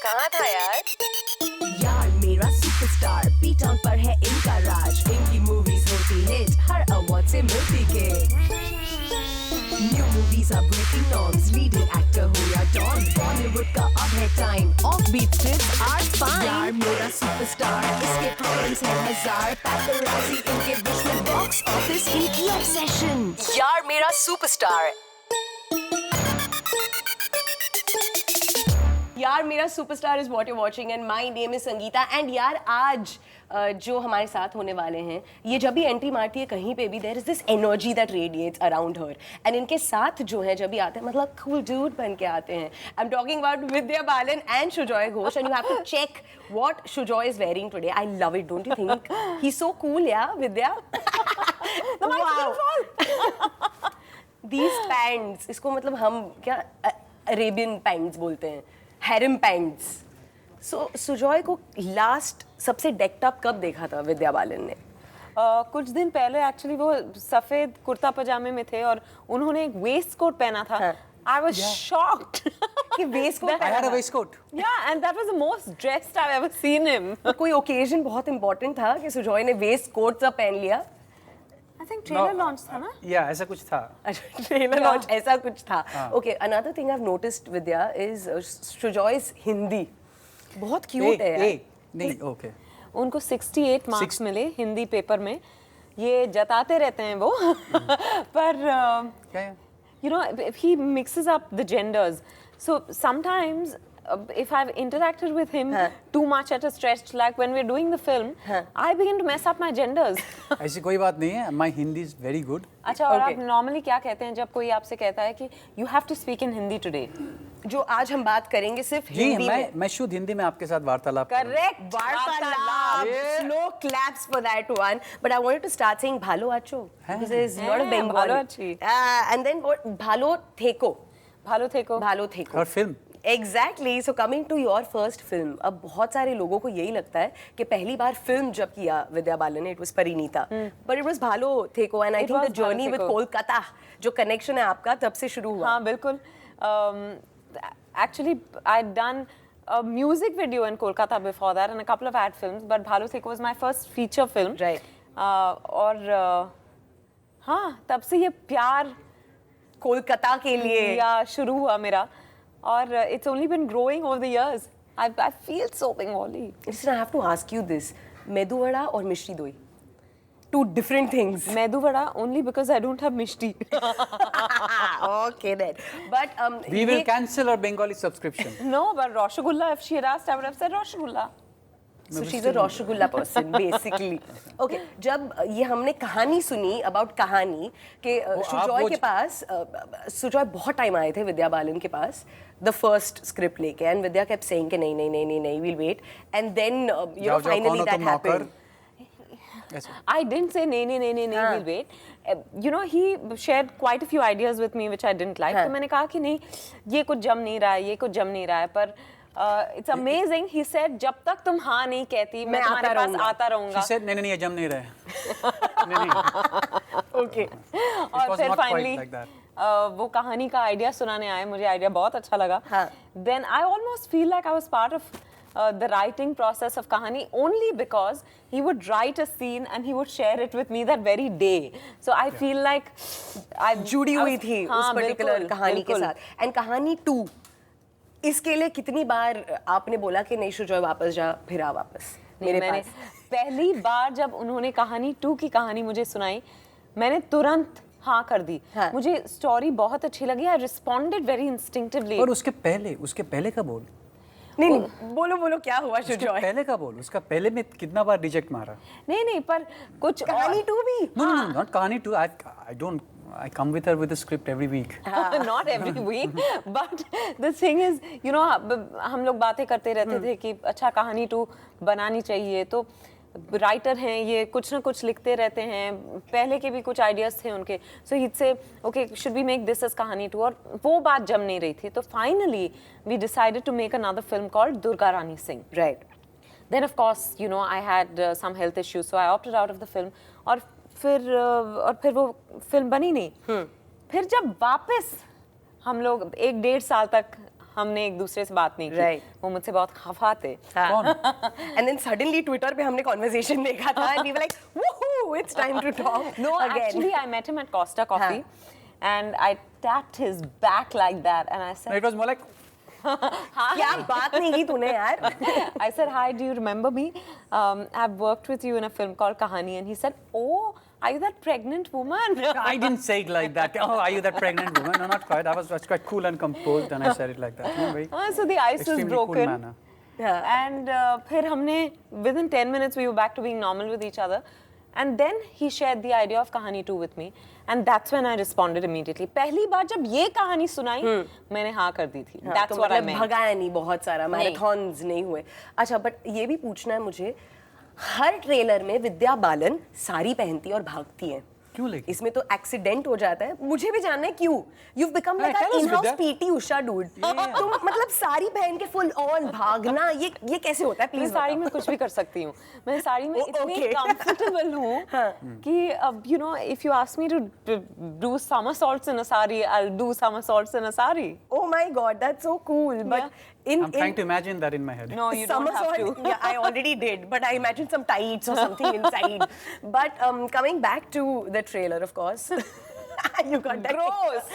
कहाँ था यार? यार मेरा सुपरस्टार बीटॉन पर है इनका राज, इनकी मूवीज होती हिट, हर अवार्ड से मिलती gift. New movies are breaking norms, leading actor हो या डॉन, बॉलीवुड का अब है time, offbeat scripts are fine. यार मेरा सुपरस्टार, इसके प्रॉब्लम्स हैं हजार, पैपराज़ी इनके विश में, बॉक्स ऑफिस इनकी ऑब्सेशन। यार मेरा सुपरस्टार। यार मेरा superstar is what you watching and my name is Sangeeta. And यार आज जो हमारे साथ होने वाले हैं, ये जब भी एंट्री मारती है कहीं पे भी, there is this energy that radiates around her. And इनके साथ जो है जब भी आते हैं, मतलब कूल डूड बन के आते हैं। I am talking about Vidya Balan and Shujoy Ghosh. And you have to check what Shujoy is wearing today. I love it, don't you think? He is so cool या विद्या। दीज पैंट्स, इसको मतलब हम क्या अरेबियन पैंट्स बोलते हैं, हैरम पैंट्स। सो सुजॉय को लास्ट सबसे decked up कब देखा था विद्या बालन ने? कुछ दिन पहले एक्चुअली वो सफेद कुर्ता पजामे में थे और उन्होंने एक वेस्ट कोट पहना था। I was shocked कि waistcoat I had a waistcoat. Yeah, and that was the most dressed I've ever seen him. कोई ओकेजन बहुत इंपॉर्टेंट था कि सुजॉय ने वेस्ट कोट सा पहन लिया? I think trailer launch था ना? Yeah, ऐसा कुछ था. ट्रेलर लॉन्च ऐसा कुछ था. Okay, another thing I've noticed Vidya is Sujoy's Hindi बहुत क्यूट है यार. नहीं, okay. उनको 68 मार्क्स मिले हिंदी पेपर में. ये जताते रहते हैं वो पर you know, he mixes up the genders. So sometimes if I've interacted with him too much at a stretch, like when we're doing the film, I begin to mess up my genders. ऐसी कोई बात नहीं है. My Hindi is very good. अच्छा, और आप normally क्या कहते हैं जब कोई आपसे कहता है कि you have to speak in Hindi today? जो आज हम बात करेंगे सिर्फ हिंदी में. मैं शुद्ध हिंदी में आपके साथ वार्तालाप. Correct. वार्तालाप. Slow claps for that one. But I wanted to start saying भालो आचो. This is not a Bengali. भालो अच्छी. And then भालो थेको. भालो थेको. भालो थेको. और film. Exactly. So coming to your first film, अब बहुत सारे लोगों को यही लगता है कि पहली बार फिल्म जब किया विद्या बालन ने, it was Parineeta, but it was भालो थेको, and I think the journey with Kolkata, जो connection है आपका तब से शुरू हुआ. हाँ बिल्कुल. Actually, I'd done a music video in Kolkata before that and a couple of ad films, but Bhalo Theko was my first feature film. Right. और हाँ, तब से ये प्यार कोलकाता के लिए या शुरू हुआ मेरा, और it's only been growing over the years. I feel so Bengali. Listen, I have to ask you this. Medu vada और मिष्टी दोई, two different things. Medu vada only because I don't have mishti. Okay then. But We will cancel our Bengali subscription. No, but Rasgulla, if she had asked, I would have said Rasgulla. So she's a Rasgulla person basically. Okay, जब ये हमने कहानी सुनी about कहानी कि सुजॉय के पास, सुजॉय बहुत time आए थे विद्या बालन के पास the first script लेके, and विद्या kept saying कि नहीं we'll wait, and then you know finally that happened. I didn't say nahi, we'll wait. You know, he shared quite a few ideas with me which I didn't like. तो मैंने कहा कि नहीं, ये कुछ जम नहीं रहा है, पर it's amazing. He said जब तक तुम हाँ नहीं कहती मैं तुम्हारे पास आता रहूँगा. She said नहीं, ये जम नहीं रहा है. नहीं. Okay. और फिर finally वो कहानी का आइडिया सुनाने आए, मुझे आइडिया बहुत अच्छा लगा. Then I almost feel like I was part of the writing process of Kahani only because he would write a scene and he would share it with me that very day. So I feel like I जुड़ी हुई थी उस particular कहानी के साथ. And कहानी 2, इसके लिए कितनी बार आपने बोला कि नहीं सुजॉय वापस जा, फिर आ वापस मेरे पास? पहली बार जब उन्होंने कहानी 2 की कहानी मुझे सुनाई, मैंने तुरंत हाँ कर दी. मुझे स्टोरी बहुत अच्छी लगी. I responded very instinctively. और उसके पहले का बोल. नहीं, बोलो क्या हुआ सुजॉय? पहले का बोल. उसका पहले में कितना बार रिजेक्ट मारा? नहीं, पर कुछ कहानी 2 भी? No, not कहानी 2. I come with her with a script every week. Not every week, but the thing is, you know, हम लोग बातें करते रहते थे कि अच्छा कहानी 2 बनानी चाहिए. तो राइटर हैं ये, कुछ ना कुछ लिखते रहते हैं, पहले के भी कुछ आइडियाज थे उनके. सो he'd say, okay, should we make this as कहानी 2? और वो बात जम नहीं रही थी. तो finally we decided to make another film called Durga Rani Singh. Right. Then of course, you know, I had some health issues, so I opted out of the film. और फिर वो फिल्म बनी नहीं. फिर जब वापस हम लोग 1-1.5 साल तक हमने एक दूसरे से बात नहीं की। Right. वो मुझसे बहुत खफा थे। And then suddenly Twitter पे हमने conversation देखा था and we were like, woohoo, it's time to talk No, again. actually I met him at Costa Coffee and I tapped his back like that and I said, It was more like, क्या बात नहीं की तूने यार? I said, hi, do you remember me? I've worked with you in a film called Kahani. And he said, oh, are you that pregnant woman? I didn't say it like that. Oh, are you that pregnant woman? No, not quite. I was quite cool and composed and I said it like that. No, very So the ice was extremely cool broken. manner. And फिर हमने, within 10 minutes, we were back to being normal with each other. And then he shared the idea of Kahani 2 with me. And that's when I responded immediately. पहली बार जब ये कहानी सुनाई, मैंने हाँ कर दी थी. That's तो what I मतलब meant. भगाया नहीं बहुत सारा, मैराथन्स नहीं हुए। अच्छा, बट ये भी पूछना है मुझे, हर ट्रेलर में विद्या बालन साड़ी पहनती है और भागती है। क्यों लेकिन? इसमें तो एक्सीडेंट हो जाता है। मुझे भी जानना है क्यों? You've become like tell an us, in-house Vidya. PT Usha dude. तुम मतलब साड़ी पहन के फुल ऑन भागना, ये कैसे होता है? मैं प्लीज साड़ी में कुछ भी कर सकती हूँ. मैं साड़ी में इतनी okay. comfortable हूँ कि अब you know if you ask me to do somersaults in a sari, I'll do somersaults in a sari. Oh my God, that's so cool. But I'm trying to imagine that in my head. No, you don't have somersault, to. yeah, I already did, but I imagined some tights or something inside. But coming back to the trailer, of course. You got that. Gross.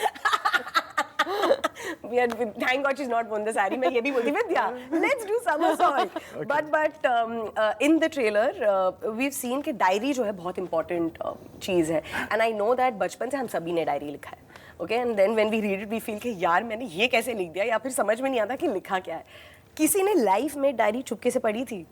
Thank God she's not worn the saree. मैं ये भी बोलती विद्या, let's do somersault. But in the trailer we've seen कि diary जो है बहुत important चीज़ है. And I know that बचपन से हम सभी ने डायरी लिखा है. Okay, and then when we read it, we feel कि यार मैंने ये कैसे लिख दिया या फिर समझ में नहीं आता कि लिखा क्या है. किसी ने लाइफ में डायरी चुपके से पढ़ी थी?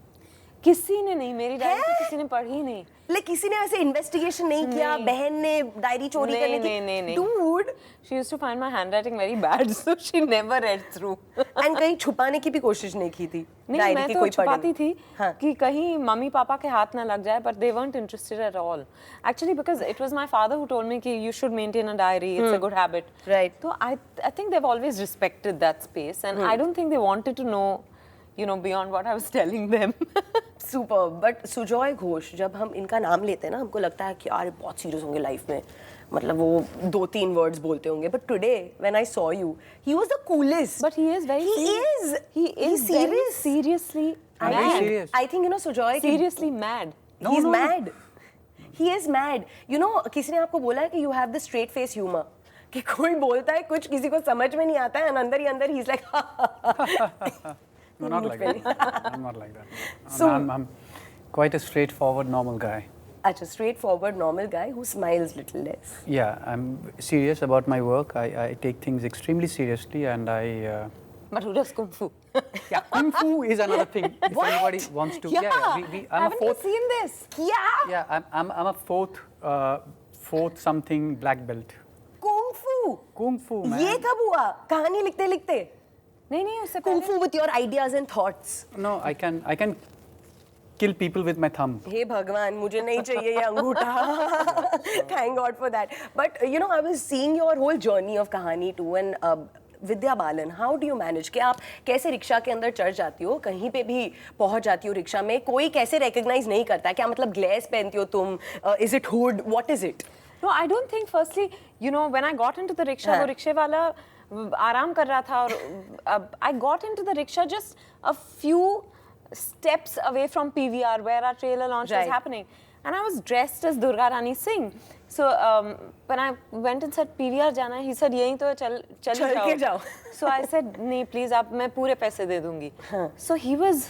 किसी ने नहीं, मेरी डायरी तो किसी ने पढ़ी नहीं. लाइक किसी ने वैसे इन्वेस्टिगेशन नहीं किया, बहन ने डायरी चोरी करने की? नहीं. Dude, She used to find my handwriting very bad, so she never read through. and कहीं छुपाने की भी कोशिश नहीं की थी नहीं, डायरी मैं की तो कोई छुपाती थी हाँ. कि कहीं मम्मी पापा के हाथ ना लग जाए, but they weren't interested at all. Actually, because it was my father who told me कि you should maintain a diary, it's a good habit. Right. So I think they've always respected that space, and I don't think they wanted to know, you know, beyond what I was telling them. Super. But Sujoy Ghosh, जब हम इनका नाम लेते हैं ना, हमको लगता है कि यार बहुत सीरियस होंगे लाइफ में, मतलब वो 2-3 वर्ड्स बोलते होंगे. But today when I saw you, he was the coolest. But he is very serious. He is very serious. seriously I'm very mad. serious. I think you know Sujoy Seriously mad. he is mad. He is mad. You know, किसी ने आपको बोला है कि you have the straight face humor, कि कोई बोलता है कुछ, किसी को समझ में नहीं आता है, and अंदर ही अंदर he's like No, not like that. I'm not like that. So- I'm quite a straightforward, normal guy. अच्छा, straightforward normal guy who smiles little less. Yeah, I'm serious about my work. I take things extremely seriously, and I. But who does kung fu? Yeah, kung fu is another thing. If What? anybody wants to. Yeah. I'm Haven't a fourth. you seen this? Yeah. Yeah, I'm a fourth something black belt. Kung fu. Kung fu, man. ये कब हुआ? कहानी लिखते लिखते? नहीं उससे Kung पहले fu with your ideas and thoughts. No, I can kill people with my thumb. हे भगवान, मुझे नहीं चाहिए ये अंगूठा. Thank God for that. But you know, I was seeing your whole journey of कहानी too, and Vidya Balan, how do you manage? कि आप कैसे रिक्शा के अंदर चढ़ जाती हो, कहीं पे भी पहुंच जाती हो रिक्शा में, कोई कैसे recognize नहीं करता? क्या मतलब ग्लेस पहनती हो तुम? Is it hood? What is it? No, I don't think. Firstly, you know, when I got into the rickshaw, वो रिक्शे वाला आराम कर रहा था और I got into the rickshaw just a few steps away from PVR where our trailer launch was Right. happening, and I was dressed as Durga Rani Singh. So when I went and said PVR जाना है, he said यहीं तो चल के जाओ. So I said नहीं please आप मैं पूरे पैसे दे दूँगी. So he was,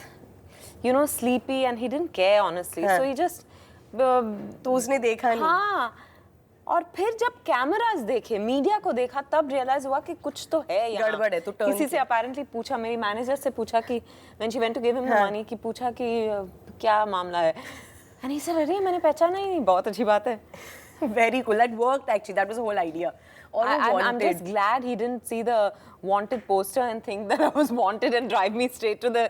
you know, sleepy and he didn't care honestly. So he just तो उसने देखा नहीं. हाँ. और फिर जब कैमरास देखे, मीडिया को देखा, तब रियलाइज हुआ कि कुछ तो है यहाँ. गड़बड़ है, तो turn किसी से अपेरेंटली पूछा, मेरी मैनेजर से पूछा कि when she went to give him the money, कि पूछा कि क्या मामला है. And he said, अरे मैंने पहचाना ही नहीं. बहुत अच्छी बात है. Very cool. That worked actually. That was the whole idea. Or I'm just glad he didn't see the wanted poster and think that I was wanted and drive me straight to the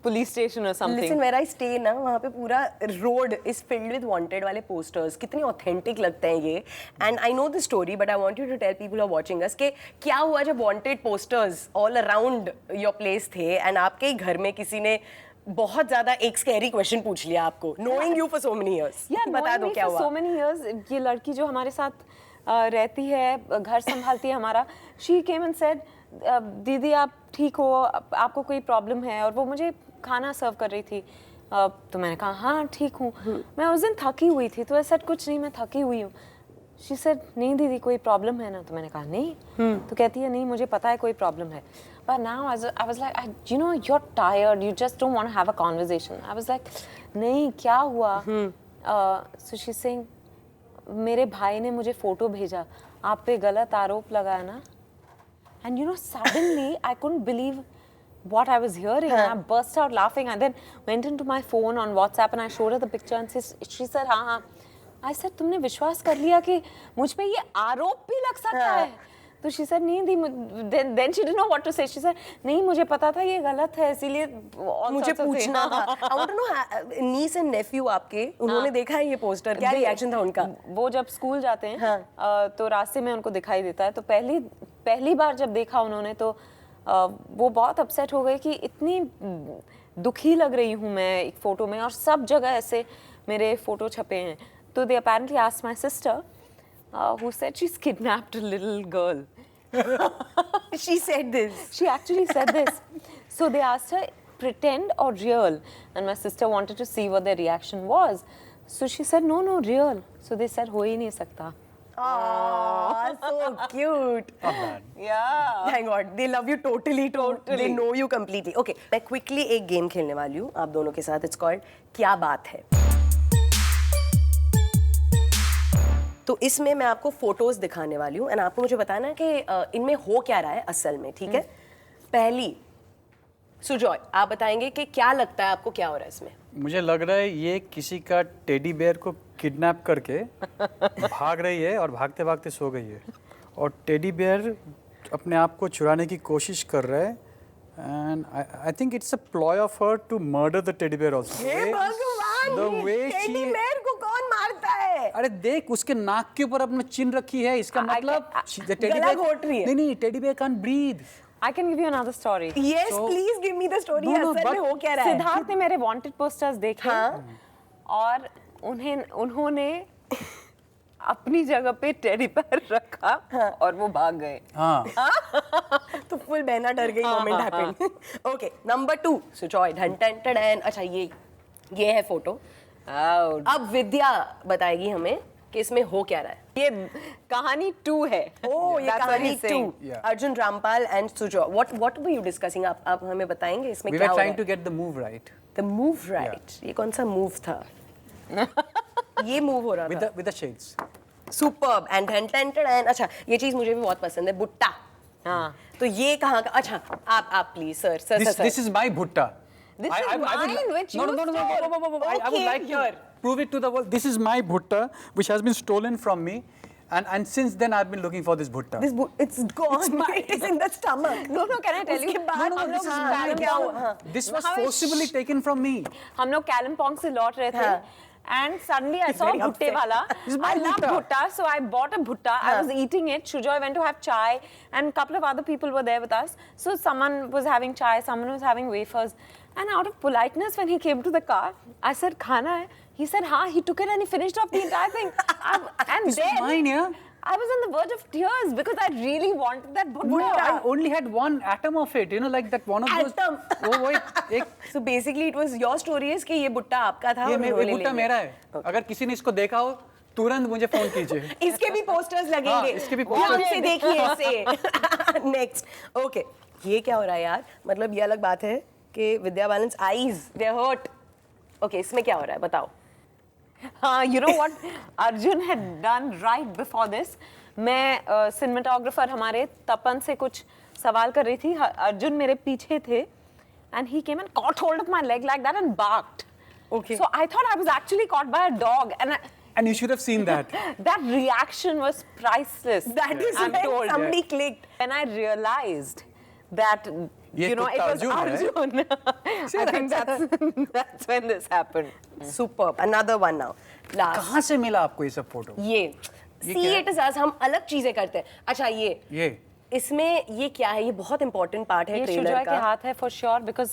police station or something. Listen, where I stay ना, वहाँ पे पूरा road is filled with wanted वाले posters. कितने authentic लगते हैं ये. And I know the story, but I want you to tell people who are watching us कि क्या हुआ जब wanted posters all around your place थे and आपके ही घर में किसी ने बहुत ज़्यादा एक scary question पूछ लिया आपको, knowing you for so many years. Yeah, बता knowing दो me क्या for हुआ. so many years, ये लड़की जो हमारे साथ रहती है, घर संभालती है हमारा. She came and said, दीदी आप ठीक हो, आपको कोई प्रॉब्लम है? और वो मुझे खाना सर्व कर रही थी. तो मैंने कहा हाँ ठीक हूँ. मैं उस दिन थकी हुई थी, तो ऐसा कुछ नहीं, मैं थकी हुई हूँ. She said, नहीं दीदी कोई प्रॉब्लम है ना? तो मैंने कहा नहीं. तो कहती है नहीं मुझे पता है कोई प्रॉब्लम है. But now I was like, you know, you're tired, you just don't want to have a conversation. I was like, नहीं क्या हुआ? So she's saying, मेरे भाई ने मुझे फोटो भेजा, आप पे गलत आरोप लगाया ना. And you know, suddenly I couldn't believe what I was hearing. And I burst out laughing and then went into my phone on WhatsApp and I showed her the picture and she said, हाँ. I said, तुमने विश्वास कर लिया कि मुझ पे ये आरोप भी लग सकता है? तो she said, नहीं दी, then she didn't know what to say. She said, नहीं मुझे पता था ये गलत है, इसीलिए मुझे पूछना था. I want to know, niece and nephew आपके, उन्होंने देखा है ये पोस्टर, क्या रिएक्शन था उनका? वो जब स्कूल जाते हैं तो रास्ते में उनको दिखाई देता है. तो पहली बार जब देखा उन्होंने तो वो बहुत अपसेट हो गए कि इतनी दुखी लग रही हूँ मैं एक फोटो में और सब जगह ऐसे मेरे फोटो छपे हैं. तो they apparently asked my sister, who said she's kidnapped a little girl. She said this. She actually said this. So they asked her, pretend or real? And my sister wanted to see what their reaction was. So she said, no, real. So they said, हो ही नहीं सकता. Oh, so cute. Not bad. Yeah. Thank God, they love you totally. They know you completely. Okay, मैं quickly एक game खेलने वाली हूँ आप दोनों के साथ. It's called क्या बात है. तो इसमें मैं आपको फोटोज दिखाने वाली हूँ एंड आपको मुझे बताना है कि इनमें हो क्या रहा है असल में. ठीक है, पहली सुजॉय आप बताएंगे कि क्या लगता है आपको क्या हो रहा है इसमें. मुझे लग रहा है ये किसी का टेडी बेयर को किडनैप करके भाग रही है और भागते भागते सो गई है और टेडी बेयर अपने आप को चुराने की कोशिश कर रहा है. And I think it's a ploy of her to murder the teddy bear also. हे भगवान, टेडी बेयर को कौन मारता है? अरे देख उसके नाक के ऊपर अपने चिन्ह रखी है, इसका मतलब गला घोट रही है. नहीं teddy bear can't breathe. I can give you another story. Yes, please give me the story. असल में हो क्या रहा है? सिद्धार्थ ने मेरे वांटेड पोस्टर्स देखे और उन्होंने अपनी जगह पे टेडी बेयर रखा और वो भाग गए. तो फुल बहना डर गई. Moment happened. Okay, number 2 Sujoy. ढन. अच्छा ये है फोटो. अब विद्या बताएगी हमें कि इसमें हो क्या रहा है. ये कहानी 2 है. ओह, ये कहानी 2. Arjun Rampal and Sujoy. What were you discussing? आप हमें बताएंगे इसमें क्या हो रहा है? We were trying to get the move right. The move right. ये कौन सा मूव था? ये मूव हो रहा था. With the shades. Superb and and अच्छा ये चीज मुझे भी बहुत पसंद है. भुट्टा. हाँ. तो ये कहाँ का? अच्छा आप please sir. This is my भुट्टा. This is mine, which you stole. No. I would like to prove it to the world. This is my bhutta, which has been stolen from me, and since then I've been looking for this bhutta. It's gone. It is in the stomach. No, can I tell you? This was forcibly taken from me. हम लोग Kalimpong से लौट रहे थे. And suddenly I saw bhutte wala. I love bhutta, so I bought a bhutta. I was eating it. Shujoy went to have chai, and a couple of other people were there with us. So someone was having chai, someone was having wafers. And out of politeness, when he came to the car, I said, "Khana hai?" He said, "Haan." He took it and he finished off the entire thing. And This then is mine, yeah. I was on the verge of tears because I really wanted that bhutta. I only had one atom of it, like that one of those. Atom. So basically, it was your story is कि ये भुट्टा आपका था. ये भुट्टा मेरा है. अगर किसी ने इसको देखा हो तुरंत मुझे फोन कीजिए. इसके भी पोस्टर्स लगेंगे. इसके भी posters. से देखिए इसे. Next. Okay. ये क्या हो रहा है यार? मतलब ये अलग बात है कि विद्या बालन's eyes they hurt. Okay, इसमें क्या हो रहा है बताओ. You know what Arjun had done right before this? मैं cinematographer हमारे तपन से कुछ सवाल कर रही थी. अर्जुन मेरे पीछे थे and he came and caught hold of my leg like that and barked. Okay. So I thought I was actually caught by a dog And you should have seen that. that reaction was priceless. That is I'm when told. somebody clicked. When I realized that it was Arjun. I think that's when this happened. Superb. Another one now. Last. कहाँ से मिला आपको ये सब photo? ये See it is us. हम अलग चीजें करते हैं. अच्छा ये इसमें ये क्या है? ये बहुत important part है ट्रेलर का. ये शुजॉय के हाथ है for sure because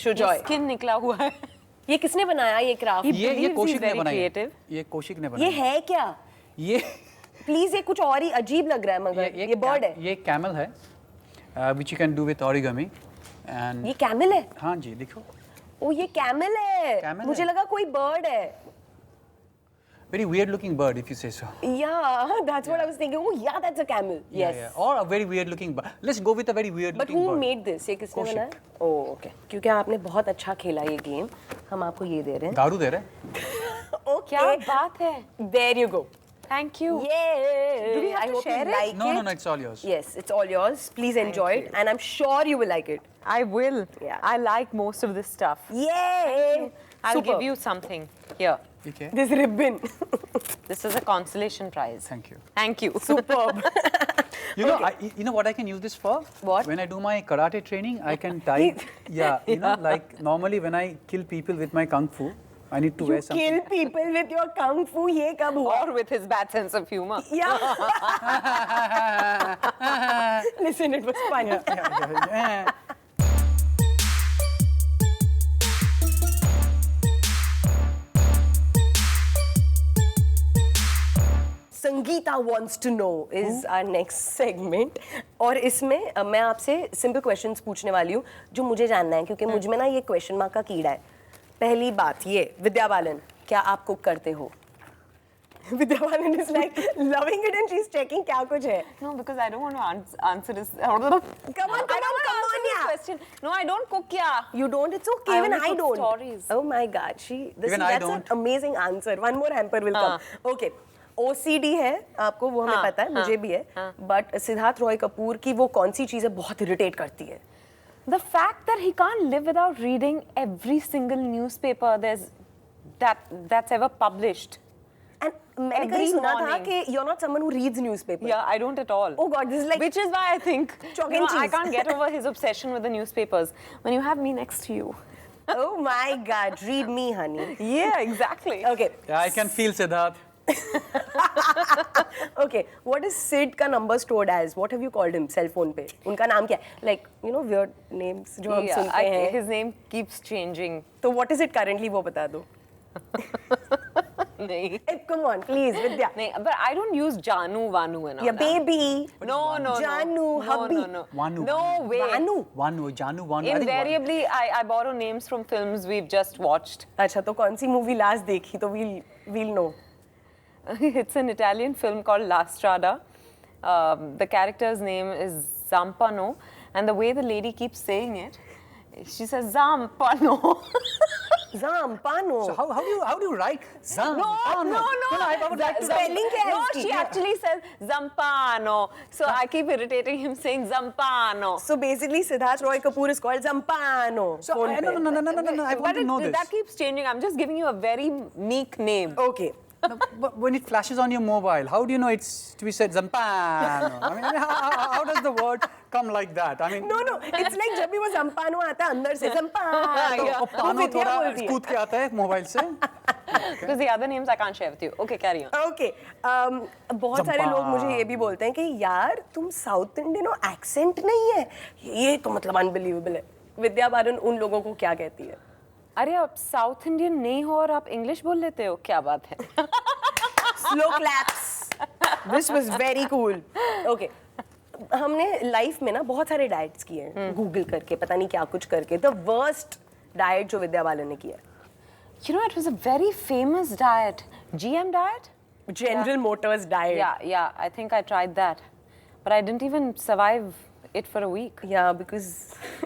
शुजॉय स्किन निकला हुआ है. ये किसने बनाया ये क्राफ्ट? ये कौशिक ने very बनाई. creative. ये कौशिक ने बनाई. ये है क्या? प्लीज ये कुछ और ही अजीब लग रहा है मगर ये बर्ड है। ये कैमल है, which you can do with origami and ये कैमल है? हाँ जी देखो, ओ ये कैमल है। Camel मुझे है। लगा कोई बर्ड है। very weird looking bird if you say so. Yeah, that's what I was thinking. Oh yeah, that's a camel. Yes. Yeah. Or a very weird looking bird. Let's go with a very weird But looking who bird. made this? ये किसने कौशिक। बनाया? Oh, okay. क्योंकि आपने बहुत अच्छा खेला ये game, हम आपको ये दे रहे हैं। दारू दे रहे? Okay. क्या बात है? There you go. Thank you. Yay! Do we have I to hope share you it? like No, it. no, no, it's all yours. Yes, it's all yours. Please enjoy it, and I'm sure you will like it. I will. Yeah. I like most of this stuff. Yay! I'll Super. give you something. Here. Okay. This ribbon. This is a consolation prize. Thank you. Thank you. Superb. You know, you know what I can use this for? What? When I do my karate training, I can tie. Yeah, you know, like normally when I kill people with my kung fu, I need to You wear something. kill people with your kung fu. ये कब हुआ? Or with his bad sense of humor. Yeah. Listen, it was funny. Yeah. Sangeeta wants to know is our next segment और इसमें मैं आपसे simple questions पूछने वाली हूँ जो मुझे जानना है क्योंकि मुझ में ना ये क्वेश्चन मार्क का कीड़ा है। पहली बात ये, विद्या बालन क्या आप कुक करते हो? Vidya Balan is like loving it and she's checking क्या कुछ है। No, because I don't want to answer this. Come on, yeah. Question. No, I don't cook, yeah. You don't? It's okay. I Even only I cook don't. stories. Oh my God, Even I that's don't. an amazing answer. One more hamper will come. Okay. OCD है आपको, वो हमें पता है, मुझे भी है. But Siddharth Roy Kapoor की वो कौन सी चीजें बहुत इरिटेट करती है? The fact that he can't live without reading every single newspaper that's ever published. And मैंने कहीं Every सुना था morning. कि you're not someone who reads newspaper. Yeah, I don't at all. Oh God, this is like Which is why I think Chalk you and know, I cheese. can't get over his obsession with the newspapers. When you have me next to you. Oh my God, read me, honey. Yeah, exactly. Okay. Yeah, I can feel Siddharth. Okay, what is Sid का number stored as? What have you called him? Cell phone पे उनका नाम क्या है? Like you know weird names जो हम सुनते हैं. His name keeps changing. तो what is it currently वो बता दो. नहीं. Come on, please, Vidya. नहीं, but I don't use Janu, Vanu and all Yeah, that. baby. No. Janu, hubby. No. Vanu. No way. Vanu. Vanu, Janu, Vanu. I think Invariably, I borrow names from films we've just watched. अच्छा तो कौन सी movie last देखी तो we'll know. It's an Italian film called La Strada. The character's name is Zampano, and the way the lady keeps saying it, she says Zampano. Zampano. So how do you write Zampano? No. Spelling क्या है No, इसकी? she actually says Zampano. So I keep irritating him saying Zampano. So basically, Siddharth Roy Kapoor is called Zampano. So phone no, पे. I want to know this. That keeps changing. I'm just giving you a very meek name. Okay. No, but when it flashes on your mobile, how do you know it's to be said Zampano? I mean, how does the word come like that? I mean, No, it's like जब भी वो Zampano आता है अंदर से Zampano. Yeah. वो पानो विद्या थोड़ा बोलती है. कूद के आता है मोबाइल से. Because the other names I can't share with you. Okay, carry on. Okay. बहुत सारे लोग मुझे ये भी बोलते हैं कि यार तुम साउथ इंडियन हो, एक्सेंट नहीं है. ये तो मतलब अनबिलीवेबल है. विद्या बालन उन लोगों को क्या कहती है? अरे आप साउथ इंडियन नहीं हो और आप इंग्लिश बोल लेते हो, क्या बात है? Slow claps. This was very cool. Okay. हमने लाइफ में ना बहुत सारे डाइट्स किए हैं गूगल करके पता नहीं क्या कुछ करके. The worst डाइट जो विद्या बालन ने किया. You know, it was a very famous diet. GM diet? General Motors diet. Yeah, I think I tried that. But I didn't even survive it for a week. Yeah, because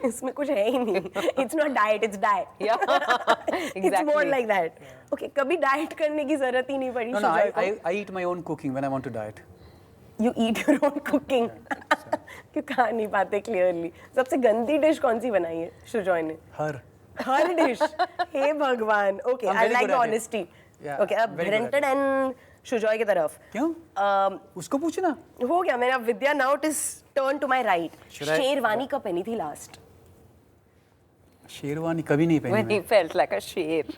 इसमें कुछ है ही नहीं. It's not diet, it's diet. Yeah, It's more exactly. like that. Okay, कभी diet करने की जरूरत ही नहीं पड़ी. No, सुजॉय को. I eat my own cooking when I want to diet. You eat your own cooking. क्यों खा नहीं पाते clearly. सबसे गंदी डिश कौन सी बनाई है सुजॉय ने? हर डिश. हे भगवान. Okay, I'm I very like good the at it. honesty. Yeah, Okay, अब very good at Brenton and Sujoy की तरफ. क्यों? उसको पूछना. हो गया मेरा विद्या. Now it is turn to my right. Should I- sherwani कब पहनी थी लास्ट? शेरवानी कभी नहीं पहनी When he felt like a शेर.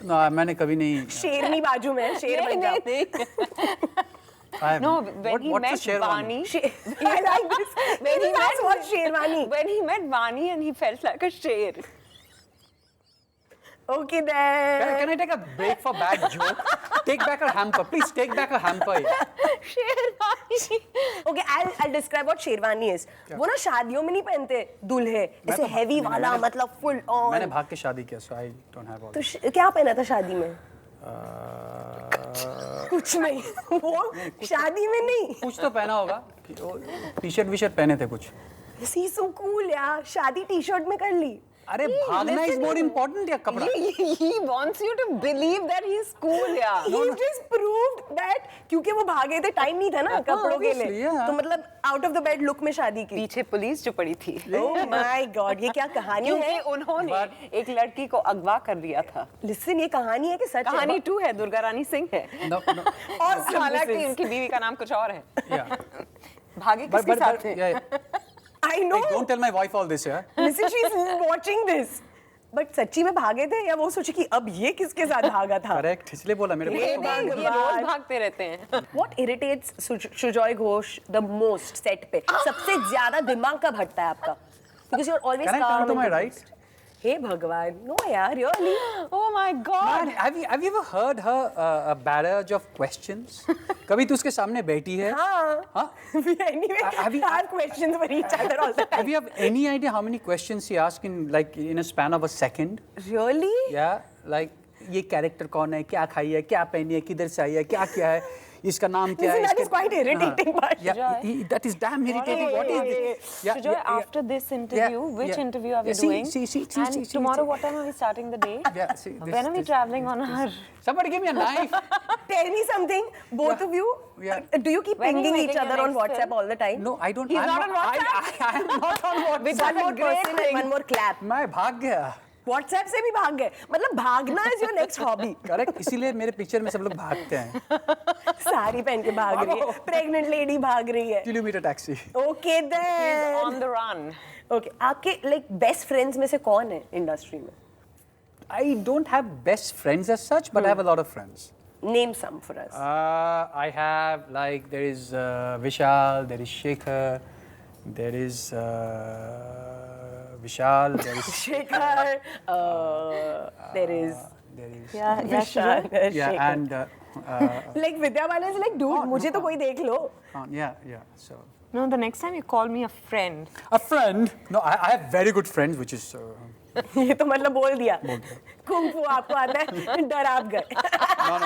ना मैंने कभी नहीं. शेरनी बाजू में है, शेर बन जाओ. No, when he met Vani, I like this. when he That's met what Sherwani. When he met Vani and he felt like a sher. Okay then. Can I take a break for bad joke? Take back a hamper. Please take back a hamper. Sherwani. Okay, I'll describe what sherwani is. वो ना शादियों में नहीं पहनते दूल्हे, ऐसे heavy वाला मतलब full on. मैंने भाग के शादी किया, so I don't have all. तो क्या पहना था शादी में? that. कुछ नहीं. वो शादी में नहीं. कुछ तो पहना होगा. टी-शर्ट विशर्ट पहने थे कुछ. He's so cool यार. शादी टी-शर्ट में कर ली. अरे भागना is more important या कपड़ा? He wants you to believe that he's cool, yeah. He just proved that क्योंकि वो भागे थे टाइम नहीं था ना कपड़ों के obviously, लिए. yeah. तो मतलब out of the bed look में शादी की. पीछे पुलिस जो पड़ी थी. Oh my God, ये क्या कहानी है? क्योंकि उन्होंने एक लड़की को अगवा कर दिया था. Listen, ये कहानी है कि सच है? कहानी 2 है, दुर्गा रानी सिंह है. No. और हालांकि उनकी बीवी का नाम कुछ और है. Yeah. भागे किसके साथ थे? Yeah. I know. Hey, don't tell my wife all this, yeah. Listen, she's watching this. But सच्ची में भागे थे या वो सोचे कि अब ये किसके साथ भागा था? Correct. इसलिए बोला मेरे ये को. नहीं, ये रोज भागते रहते हैं. What irritates Sujoy Ghosh the most set पे? सबसे ज्यादा दिमाग कब हटता है आपका? Because you're always Can I calm turn to and my composed. right? हे भगवान, no यार, really? Oh my God. Man, have you ever heard her a barrage of questions? कभी तू उसके सामने बैठी है? हाँ. Anyway, Have you- I have questions for each other all the time. Have you have any idea how many questions she asked in a span of a second? Really? Yeah, like ये character कौन है, क्या खाई है, क्या पहनी है, किधर से आई है, क्या किया है, इसका नाम क्या है? Listen, that इसके- is quite irritating, but- Yeah, that is damn irritating. What is this? Yeah, Sujoy, after this interview, which interview are we doing? And tomorrow, what time are we starting the day? Yeah, see, When are we traveling on our? Somebody give me a knife. Tell me something, both of you. Yeah. Do you keep When are you pinging each making your other on next WhatsApp film? all the time? No, I don't. He's I'm not on WhatsApp? I am not on WhatsApp. One more great person and thing. one more clap. मैं भाग गया. WhatsApp से भी भाग गए. मतलब भागना is your next hobby. Correct, इसीलिए मेरे पिक्चर में सब लोग भागते हैं. साड़ी पहन के भाग रही है. Pregnant lady भाग रही है. Till you meet a taxi. Okay He's then. on the run. Okay, आपके like best friends में से कौन है इंडस्ट्री में? I don't have best friends as such, but I have a lot of friends. Name some for us. I have like there is Vishal, there is Shekhar, there is Vishal, there is Shekhar. There is. there is Yeah, Vishal. yeah, Shekhar. and Like Vidya Balan is like, dude, मुझे तो कोई देख लो. yeah. So No, the next time you call me a friend. a friend. No, I have very good friends, which is. ये तो मतलब बोल दिया. Kung फू आपको आता है, डर आप गए. No.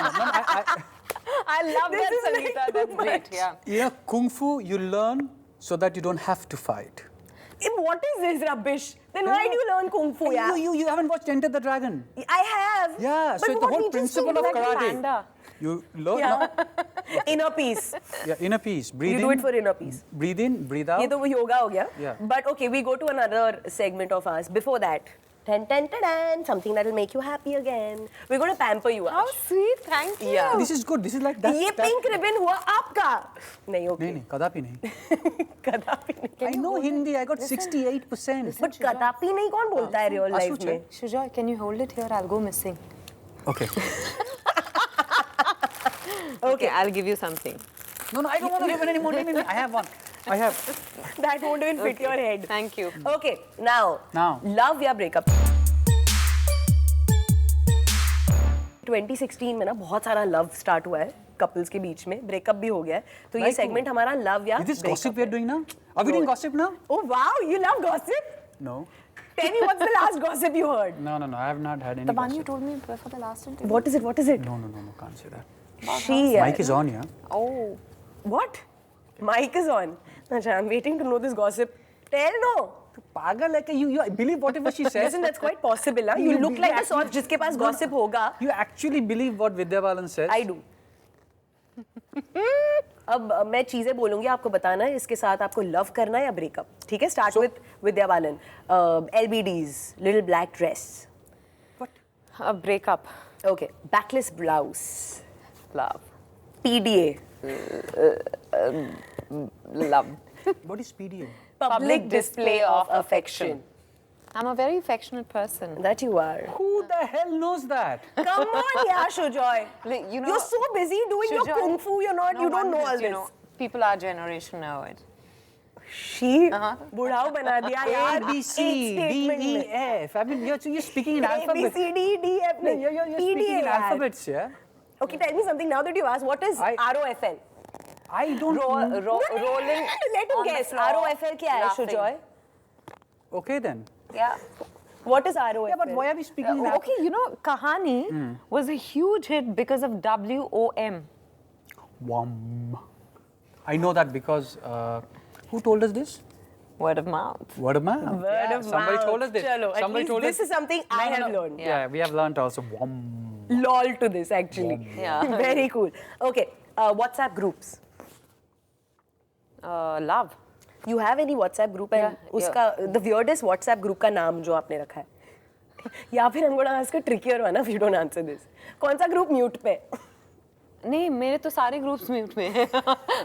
I love This that, is like Sangeeta. too That's great. much. Yeah. You know, kung fu you learn so that you don't have to fight. What is this rubbish? Then why do you learn kung fu, yeah? You haven't watched Enter the Dragon. I have. Yeah, But so it's the what whole teaches you principle of like karate. Panda. You learn. Yeah. Inner peace. Yeah, inner peace. Breathe You in. do it for inner peace. Breathe in, breathe out. ये तो वो योगा हो गया. Yeah. But okay, we go to another segment of ours. Before that, something that will make you happy again. We're going to pamper you. How Ash. sweet. Thank you. Yeah. This is good. This is like that. ये pink ribbon हुआ आपका. नहीं okay. नहीं, कदापि नहीं. कदापि नहीं. I know Hindi. I got 68%. But कदापि नहीं कौन बोलता है real life Ashuch में? Sujoy, can you hold it here? I'll go missing. Okay. Okay, I'll give you something. No, I don't want to give it anymore. I have one. I have. That won't even fit your head. Thank you. Okay, now. Now. Love या breakup? 2016 में ना बहुत सारा love start हुआ है couples के बीच में, breakup भी हो गया है. तो ये Like सेगमेंट हमारा लव या Is this gossip breakup we are doing now? Are we doing gossip now? Oh wow, you love gossip? No. Tell me what's the last gossip you heard? No. I have not had any. The one you gossip. told me before the last interview. What is it? What is it? No. Can't say that. She. Mic is on, yeah. Oh. What? Mic is on. Acha, I'm waiting to know this gossip. Tell no. पागल है कि you believe whatever she says. Listen, that's quite possible. Huh? You look like the sort जिसके पास gossip होगा. You actually believe what Vidya Balan says? I do. अब मैं चीजें बोलूंगी, आपको बताना है इसके साथ आपको लव करना है या ब्रेकअप. ठीक है? Start with Vidya Balan. LBDs, little black dress. What? A breakup. Okay. Backless blouse. Love. PDA. Love. What is PDA? Public display of affection. I'm a very affectionate person. That you are. Who the hell knows that? Come on, yeah, Sujoy. Like, you know, You're so busy doing your Sujoy, kung fu. You don't know all you this. know, people our generation know it. She बुढ़ाऊ बना दिया यार A B C D E F. I mean, you're speaking in A B alphabet. C D D F No, you're speaking in alphabets, yeah. Okay, tell me something now that you asked. What is ROFL? I don't. Rolling. Let him on the guess. floor, ROFL क्या है, laughing. Sujoy? Okay then. Yeah. What is ROFL? Yeah, but why are we speaking in Okay, you know, Kahani was a huge hit because of WOM. Wom. I know that because who told us this? Word of mouth. Word of mouth. Word Yeah, of somebody mouth. told us this. Chalo, at Somebody least told this us. is something I have learned. Yeah, we have learned also. Wom. Lol to this actually. Yeah. Very cool. Okay, WhatsApp groups. Love. You have any WhatsApp group and Yeah, उसका the weirdest WhatsApp group का नाम जो आपने रखा है? या फिर I'm gonna ask a trickier one if you don't answer this. कौन सा group mute पे? नहीं मेरे तो सारे ग्रुप्स म्यूट में हैं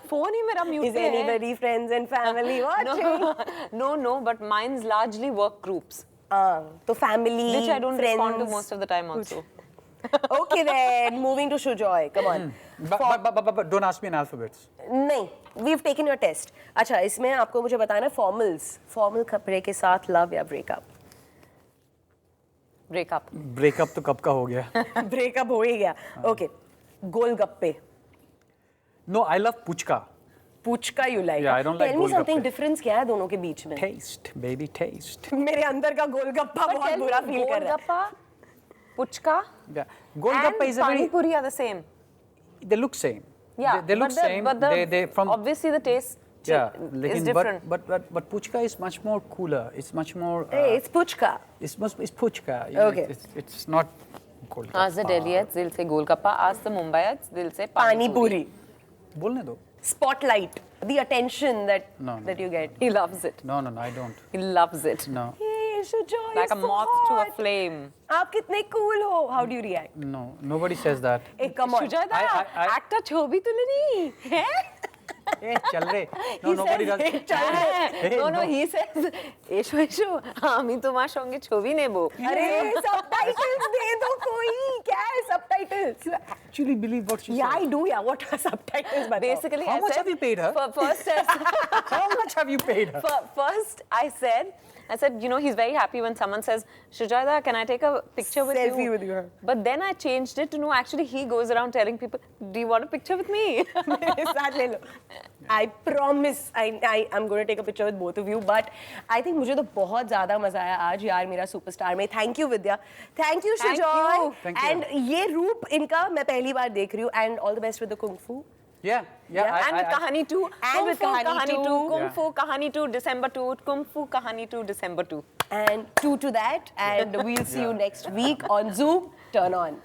फोन ही मेरा म्यूट Is पे है anybody friends and family watching? no but mine's largely work groups तो family, which I don't friends. respond to most of the time also. Okay then, moving to Sujoy. Come on. But don't ask me in alphabets. नहीं, we've taken your test. अच्छा, इसमें आपको मुझे बताना है formals. Formal कपड़े के साथ love या breakup? Breakup. Breakup तो कब का हो गया? Breakup हो ही गया. Okay. Golgappe. No, I love puchka. Puchka you like? Yeah, I don't like Tell me something golgappe. difference क्या है दोनों के बीच में? Taste, baby, taste. मेरे अंदर का गोलगप्पा बहुत बुरा फील कर रहा है. Golgappa, puchka, Yeah, Golgappa and is a very. pani puri are the same. They look same. Yeah, they look but the, same. But the, they from. obviously the taste Yeah, is लेकिन different. but puchka is much more cooler. It's much more. Hey, it's puchka. It's puchka. You know, Okay. It's not. Golgappa. Ask the Delhiites, they'll say Golgappa. Ask the Mumbaiites, they'll say Pani pani puri. puri. बोलने दो. Spotlight. The attention that No. that you get. He loves it. No, I don't. He loves it. No, Hey, Sujoy, Like a you're so moth to a hot. flame. आप कितने cool हो? How do you react? no. Nobody says that. Hey, come on. Sujata, I- actor छोभी तुले नहीं है? Hey, चल रहे. No, He nobody says, does. "Hey, चल रहे." Hey, No, no. he says, এসো আমি তোমার সঙ্গে ছবি নেব। अरे subtitles दे दो कोई. क्या है subtitles? You actually believe what she Yeah, I said? do. Yeah, what are subtitles? बताओ. Basically, How I much said, have you paid her? First, How much have you paid her? first I said, you know, he's very happy when someone says, Shujaida, can I take a picture with you? Selfie with you, huh? But then I changed it to no, actually he goes around telling people, do you want a picture with me? मेरे साथ ले लो. I promise I'm going to take a picture with both of you. But I think मुझे तो बहुत ज़्यादा मजा आया आज यार मेरा सुपरस्टार में. Thank you Vidya. Thank you Thank Sujoy. you. Thank you. And ये रूप इनका मैं पहली बार देख रही हूँ. And all the best with the kung fu. Yeah. Yeah, And with Kahani 2. And with Kahani 2. Kung Yeah. Fu Kahani 2, December 2. Kung Fu Kahani 2, December 2. And 2 to that. And we'll see you next week on Zoom. Turn on.